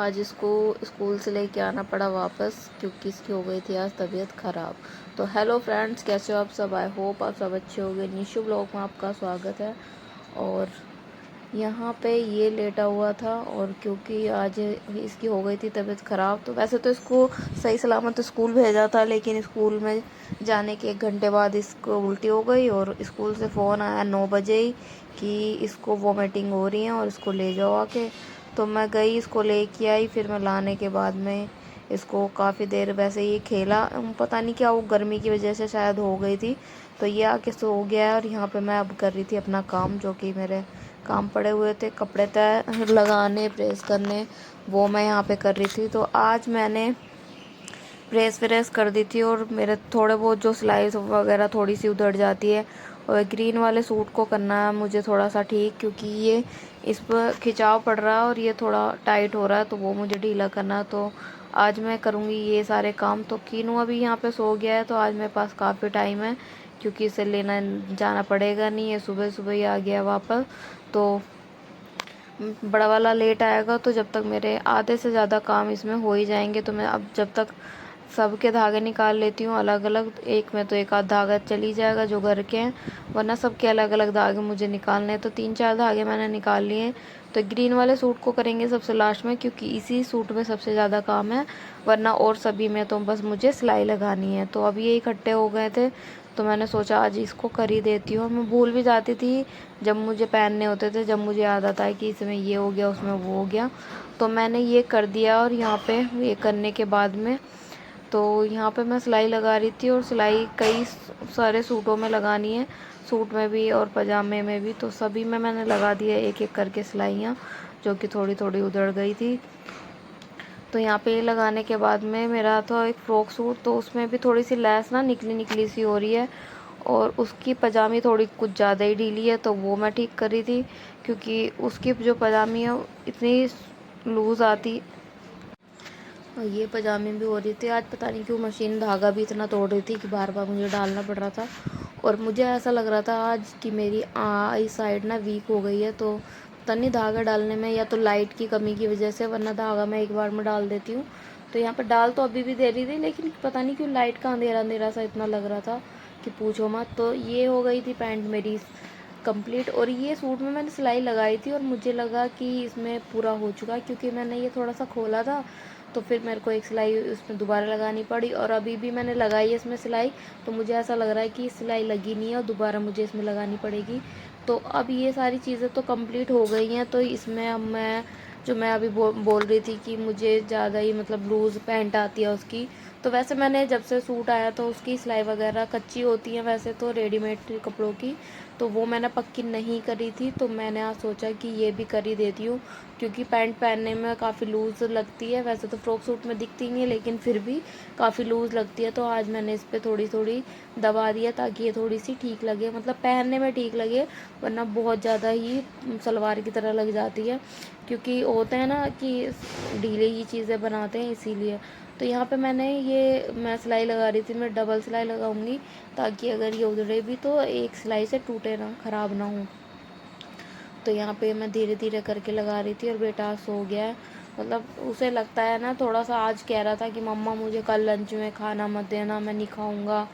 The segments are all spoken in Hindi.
आज इसको स्कूल से लेके आना पड़ा वापस, क्योंकि इसकी हो गई थी आज तबीयत ख़राब। तो हेलो फ्रेंड्स, कैसे हो आप सब? आई होप आप सब अच्छे होंगे। निशु ब्लॉग में आपका स्वागत है। और यहाँ पे ये लेटा हुआ था, और क्योंकि आज इसकी हो गई थी तबीयत ख़राब, तो वैसे तो इसको सही सलामत स्कूल भेजा था, लेकिन स्कूल में जाने के 1 घंटे बाद इसको उल्टी हो गई। और स्कूल से फ़ोन आया 9 बजे ही कि इसको वॉमिटिंग हो रही है और इसको ले जाओ आके। तो मैं गई, इसको लेके आई। फिर मैं लाने के बाद में इसको काफ़ी देर वैसे ये खेला, पता नहीं क्या वो गर्मी की वजह से शायद हो गई थी, तो ये आके सो गया है। और यहाँ पे मैं अब कर रही थी अपना काम, जो कि मेरे काम पड़े हुए थे, कपड़े तय लगाने, प्रेस करने, वो मैं यहाँ पे कर रही थी। तो आज मैंने प्रेस व्रेस कर दी थी, और मेरे थोड़े बहुत जो सिलाई वगैरह थोड़ी सी उधड़ जाती है। और ग्रीन वाले सूट को करना है मुझे थोड़ा सा ठीक, क्योंकि ये इस पर खिंचाव पड़ रहा है और ये थोड़ा टाइट हो रहा है, तो वो मुझे ढीला करना है। तो आज मैं करूँगी ये सारे काम। तो कीनू अभी यहाँ पे सो गया है, तो आज मेरे पास काफ़ी टाइम है, क्योंकि इसे लेना जाना पड़ेगा नहीं, ये सुबह सुबह ही आ गया वापस। तो बड़ा वाला लेट आएगा, तो जब तक मेरे आधे से ज़्यादा काम इसमें हो ही जाएंगे। तो मैं अब जब तक सबके धागे निकाल लेती हूँ अलग अलग, एक में तो एक आध धागा चली जाएगा जो घर के हैं, वरना सबके अलग अलग धागे मुझे निकालने हैं। तो 3-4 धागे मैंने निकाल लिए हैं। तो ग्रीन वाले सूट को करेंगे सबसे लास्ट में, क्योंकि इसी सूट में सबसे ज़्यादा काम है, वरना और सभी में तो बस मुझे सिलाई लगानी है। तो अभी ये इकट्ठे हो गए थे, तो मैंने सोचा आज इसको कर ही देती हूँ। मैं भूल भी जाती थी जब मुझे पहनने होते थे, जब मुझे याद आता है कि इसमें ये हो गया, उसमें वो हो गया, तो मैंने ये कर दिया। और यहाँ पे ये करने के बाद में तो यहाँ पे मैं सिलाई लगा रही थी, और सिलाई कई सारे सूटों में लगानी है, सूट में भी और पजामे में भी। तो सभी में मैंने लगा दिया एक एक करके सिलाइयाँ, जो कि थोड़ी थोड़ी उधड़ गई थी। तो यहाँ पे लगाने के बाद में मेरा था एक फ़्रॉक सूट, तो उसमें भी थोड़ी सी लैस ना निकली निकली सी हो रही है, और उसकी पजामी थोड़ी कुछ ज़्यादा ही ढीली है, तो वो मैं ठीक कर रही थी, क्योंकि उसकी जो पजामी है इतनी लूज़ आती। और ये पजामे भी हो रही थी आज, पता नहीं क्यों मशीन धागा भी इतना तोड़ रही थी कि बार बार मुझे डालना पड़ रहा था। और मुझे ऐसा लग रहा था आज कि मेरी आई साइड ना वीक हो गई है, तो पता नहीं धागा डालने में या तो लाइट की कमी की वजह से, वरना धागा मैं एक बार में डाल देती हूँ। तो यहाँ पर डाल तो अभी भी दे रही थी, लेकिन पता नहीं क्यों लाइट का अंधेरा अंधेरा सा इतना लग रहा था कि पूछो मत। तो ये हो गई थी पैंट मेरी कंप्लीट। और ये सूट में मैंने सिलाई लगाई थी, और मुझे लगा कि इसमें पूरा हो चुका है, क्योंकि मैंने ये थोड़ा सा खोला था, तो फिर मेरे को एक सिलाई उसमें दोबारा लगानी पड़ी। और अभी भी मैंने लगाई है इसमें सिलाई, तो मुझे ऐसा लग रहा है कि सिलाई लगी नहीं है और दोबारा मुझे इसमें लगानी पड़ेगी। तो अब ये सारी चीज़ें तो कंप्लीट हो गई हैं। तो इसमें अब मैं अभी बोल रही थी कि मुझे ज़्यादा ही मतलब लूज़ पैंट आती है उसकी। तो वैसे मैंने जब से सूट आया तो उसकी सिलाई वगैरह कच्ची होती है वैसे तो रेडीमेड कपड़ों की, तो वो मैंने पक्की नहीं करी थी। तो मैंने आज सोचा कि ये भी कर ही देती हूँ, क्योंकि पैंट पहनने में काफ़ी लूज़ लगती है। वैसे तो फ्रॉक सूट में दिखती नहीं है, लेकिन फिर भी काफ़ी लूज़ लगती है। तो आज मैंने इस पर थोड़ी थोड़ी दबा दिया, ताकि ये थोड़ी सी ठीक लगे, मतलब पहनने में ठीक लगे, वरना बहुत ज़्यादा ही सलवार की तरह लग जाती है, क्योंकि होता है ना कि ढीले ही चीज़ें बनाते हैं, इसीलिए। तो यहाँ पे मैं सिलाई लगा रही थी, मैं डबल सिलाई लगाऊंगी, ताकि अगर ये उधड़े भी तो एक सिलाई से टूटे ना, ख़राब ना हो। तो यहाँ पे मैं धीरे धीरे करके लगा रही थी, और बेटा सो गया है। मतलब उसे लगता है ना, थोड़ा सा आज कह रहा था कि मम्मा मुझे कल लंच में खाना मत देना, मैं नहीं खाऊंगा,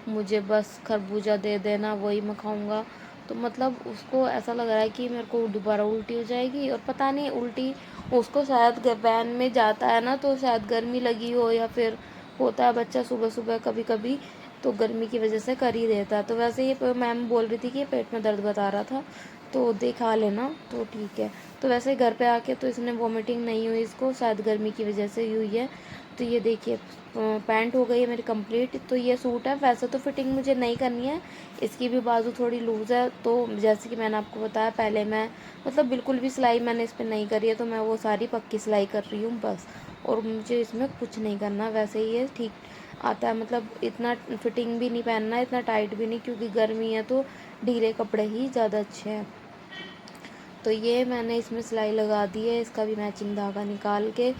मुझे बस खरबूजा दे देना, वही मैं खाऊंगा। तो मतलब उसको ऐसा लग रहा है कि मेरे को दोबारा उल्टी हो जाएगी। और पता नहीं उल्टी उसको शायद वैन में जाता है ना, तो शायद गर्मी लगी हो, या फिर होता है बच्चा सुबह सुबह कभी कभी, तो गर्मी की वजह से कर ही देता है। तो वैसे ये मैम बोल रही थी कि पेट में दर्द बता रहा था, तो दिखा लेना तो ठीक है। तो वैसे घर पे आके तो इसने वॉमिटिंग नहीं हुई, इसको शायद गर्मी की वजह से हुई है। तो ये देखिए पैंट हो गई है मेरी कंप्लीट। तो ये सूट है, वैसे तो फिटिंग मुझे नहीं करनी है, इसकी भी बाजू थोड़ी लूज़ है। तो जैसे कि मैंने आपको बताया पहले, मैं मतलब बिल्कुल भी सिलाई मैंने इस पर नहीं करी है, तो मैं वो सारी पक्की सिलाई कर रही हूँ बस, और मुझे इसमें कुछ नहीं करना। वैसे ही ये ठीक आता है, मतलब इतना फिटिंग भी नहीं पहनना, इतना टाइट भी नहीं, क्योंकि गर्मी है तो ढीले कपड़े ही ज़्यादा अच्छे हैं। तो ये मैंने इसमें सिलाई लगा दी है, इसका भी मैचिंग धागा निकाल के।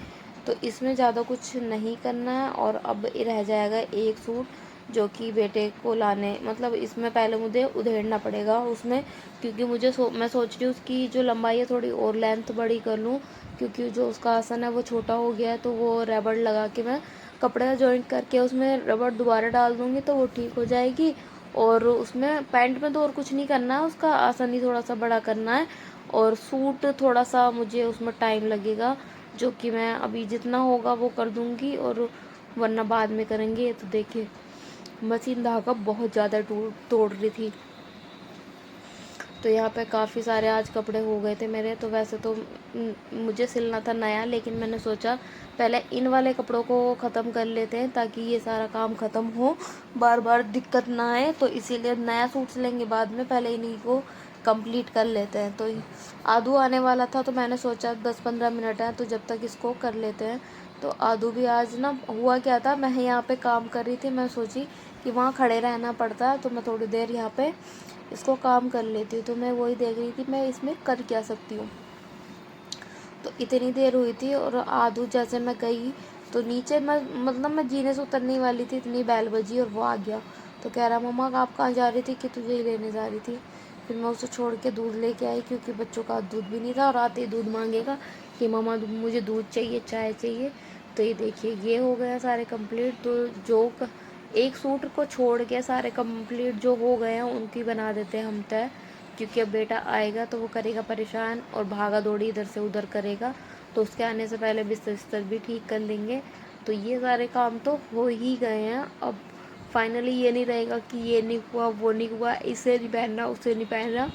तो इसमें ज़्यादा कुछ नहीं करना है, और अब रह जाएगा एक सूट, जो कि बेटे को लाने मतलब इसमें पहले मुझे उधेड़ना पड़ेगा उसमें, क्योंकि मैं सोच रही हूँ उसकी जो लंबाई है थोड़ी और लेंथ बड़ी कर लूँ, क्योंकि जो उसका आसन है वो छोटा हो गया है। तो वो रबड़ लगा के मैं कपड़े का जॉइंट करके उसमें रबड़ दोबारा डाल दूँगी तो वो ठीक हो जाएगी। और उसमें पैंट में तो और कुछ नहीं करना है, उसका आसन ही थोड़ा सा बड़ा करना है। और सूट थोड़ा सा मुझे उसमें टाइम लगेगा, जो कि मैं अभी जितना होगा वो कर दूँगी, और वरना बाद में करेंगे। ये तो देखिए मशीन धागा बहुत ज़्यादा तोड़ रही थी। तो यहाँ पे काफ़ी सारे आज कपड़े हो गए थे मेरे। तो वैसे तो मुझे सिलना था नया, लेकिन मैंने सोचा पहले इन वाले कपड़ों को ख़त्म कर लेते हैं ताकि ये सारा काम ख़त्म हो, बार बार दिक्कत ना आए। तो इसीलिए नया सूट सिलेंगे बाद में, पहले इन्हीं को कंप्लीट कर लेते हैं। तो आदू आने वाला था तो मैंने सोचा 10-15 मिनट है तो जब तक इसको कर लेते हैं। तो आदू भी आज ना, हुआ क्या था, मैं यहाँ पे काम कर रही थी, मैं सोची कि वहाँ खड़े रहना पड़ता है तो मैं थोड़ी देर यहाँ पे इसको काम कर लेती हूँ। तो मैं वही देख रही थी मैं इसमें कर क्या सकती हूँ। तो इतनी देर हुई थी और आदू जैसे मैं गई तो नीचे मैं जीने से उतरने वाली थी, इतनी बैल बजी और वो आ गया। तो कह रहा मम्मा आप कहाँ जा रही थी, कि तुझे ही लेने जा रही थी। फिर मैं उसे छोड़ के दूध लेके आई, क्योंकि बच्चों का दूध भी नहीं था और आते ही दूध मांगेगा कि मम्मा मुझे दूध चाहिए, चाय चाहिए। तो ये देखिए ये हो गया सारे कंप्लीट। तो जो एक सूट को छोड़ के सारे कंप्लीट जो हो गए हैं उनकी बना देते हैं हम तय, क्योंकि अब बेटा आएगा तो वो करेगा परेशान और भागा दौड़ी इधर से उधर करेगा। तो उसके आने से पहले बिस्तर भी ठीक कर लेंगे। तो ये सारे काम तो हो ही गए हैं। अब फाइनली ये नहीं रहेगा कि ये नहीं हुआ वो नहीं हुआ, इसे नहीं पहनना उसे नहीं पहनना,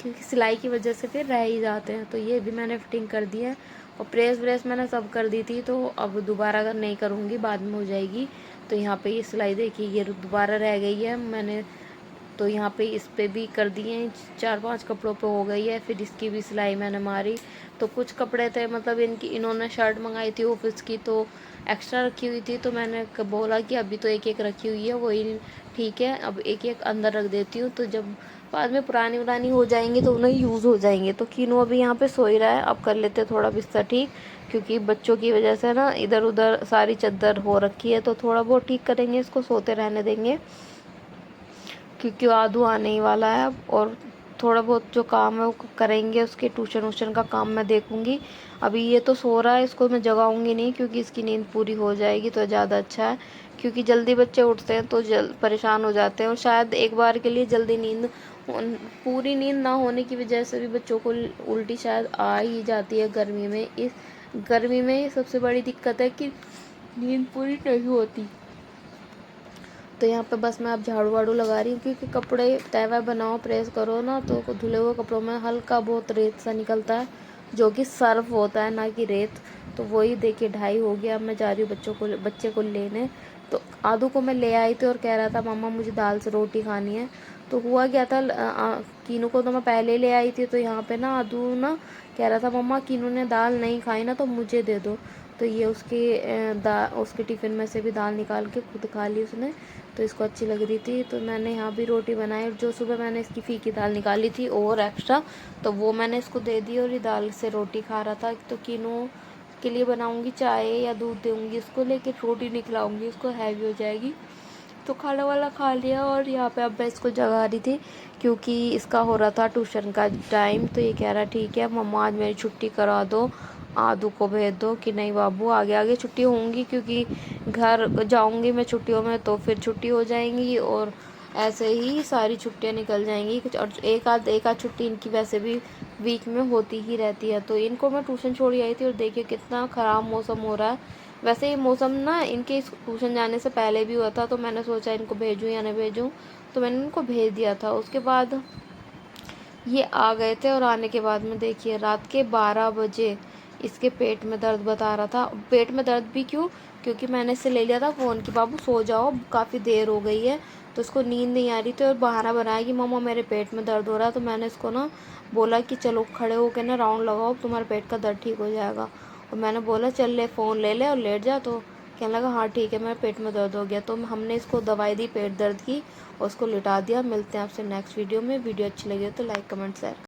क्योंकि सिलाई की वजह से फिर रह ही जाते हैं। तो ये भी मैंने फिटिंग कर दी है और प्रेस व्रेस मैंने सब कर दी थी। तो अब दोबारा अगर नहीं करूँगी बाद में हो जाएगी। तो यहाँ पे ये सिलाई देखिए ये दोबारा रह गई है मैंने, तो यहाँ पे इस पे भी कर दिए, 4-5 कपड़ों पे हो गई है। फिर इसकी भी सिलाई मैंने मारी। तो कुछ कपड़े थे मतलब इन्होंने शर्ट मंगाई थी ऑफिस की, तो एक्स्ट्रा रखी हुई थी। तो मैंने बोला कि अभी तो एक एक रखी हुई है, वही ठीक है, अब एक एक अंदर रख देती हूँ, तो जब बाद में पुरानी हो जाएंगी तो उन्हें यूज़ हो जाएंगे। तो किनो अभी यहाँ पे सो ही रहा है। अब कर लेते थोड़ा बिस्तर ठीक, क्योंकि बच्चों की वजह से ना इधर उधर सारी चद्दर हो रखी है। तो थोड़ा बहुत ठीक करेंगे, इसको सोते रहने देंगे, क्योंकि आदू आने ही वाला है। और थोड़ा बहुत जो काम है वो करेंगे, उसके ट्यूशन वूशन का काम मैं देखूंगी। अभी ये तो सो रहा है, इसको मैं जगाऊंगी नहीं, क्योंकि इसकी नींद पूरी हो जाएगी तो ज़्यादा अच्छा है। क्योंकि जल्दी बच्चे उठते हैं तो परेशान हो जाते हैं, और शायद एक बार के लिए जल्दी पूरी नींद ना होने की वजह से भी बच्चों को उल्टी शायद आ ही जाती है गर्मी में। इस गर्मी में सबसे बड़ी दिक्कत है कि नींद पूरी नहीं होती। तो यहाँ पे बस मैं अब झाड़ू वाड़ू लगा रही हूँ, क्योंकि कपड़े तैवा बनाओ प्रेस करो ना तो धुले हुए कपड़ों में हल्का बहुत रेत सा निकलता है, जो कि सर्फ होता है ना कि रेत। तो वही देखिए 2:30 हो गया। अब मैं जा रही हूँ बच्चे को लेने। तो आदू को मैं ले आई थी और कह रहा था मम्मा मुझे दाल से रोटी खानी है। तो हुआ क्या था, कीनू को तो मैं पहले ही ले आई थी। तो यहाँ पे ना आदू ना कह रहा था मम्मा कीनू ने दाल नहीं खाई ना तो मुझे दे दो। तो ये उसके टिफ़िन में से भी दाल निकाल के खुद खा ली उसने। तो इसको अच्छी लग रही थी। तो मैंने यहाँ भी रोटी बनाई, जो सुबह मैंने इसकी फीकी दाल निकाली थी और एक्स्ट्रा, तो वो मैंने इसको दे दी और ये दाल से रोटी खा रहा था। तो कीनू के लिए बनाऊँगी चाय या दूध दूँगी उसको, लेकिन रोटी नहीं खिलाऊँगी उसको, हैवी हो जाएगी। तो खाना वाला खा लिया और यहाँ पे अब मैं इसको जगा रही थी, क्योंकि इसका हो रहा था ट्यूशन का टाइम। तो ये कह रहा ठीक है मम्मा आज मेरी छुट्टी करा दो, आदू को भेज दो। कि नहीं बाबू आगे आगे छुट्टी होंगी, क्योंकि घर जाऊंगी मैं छुट्टियों में तो फिर छुट्टी हो जाएंगी, और ऐसे ही सारी छुट्टियां निकल जाएंगी। और एक आध छुट्टी इनकी वैसे भी वीक में होती ही रहती है। तो इनको मैं ट्यूशन छोड़ आई थी और देखिए कितना ख़राब मौसम हो रहा है। वैसे ये मौसम ना इनके ट्यूशन जाने से पहले भी हुआ था, तो मैंने सोचा इनको भेजूँ या नहीं भेजूँ, तो मैंने इनको भेज दिया था। उसके बाद ये आ गए थे और आने के बाद में देखिए रात के 12 बजे इसके पेट में दर्द बता रहा था। पेट में दर्द भी क्यों, क्योंकि मैंने इससे ले लिया था फ़ोन कि बाबू सो जाओ काफ़ी देर हो गई है। तो इसको नींद नहीं आ रही थी और बहाना बनाया कि मम्मा मेरे पेट में दर्द हो रहा है। तो मैंने इसको ना बोला कि चलो खड़े होकर ना राउंड लगाओ, तुम्हारे पेट का दर्द ठीक हो जाएगा। और मैंने बोला चल ले फ़ोन ले ले और लेट जा। तो कहने लगा हाँ ठीक है, मेरे पेट में दर्द हो गया। तो हमने इसको दवाई दी पेट दर्द की और उसको लिटा दिया। मिलते हैं आपसे नेक्स्ट वीडियो में। वीडियो अच्छी लगी हो तो लाइक कमेंट शेयर।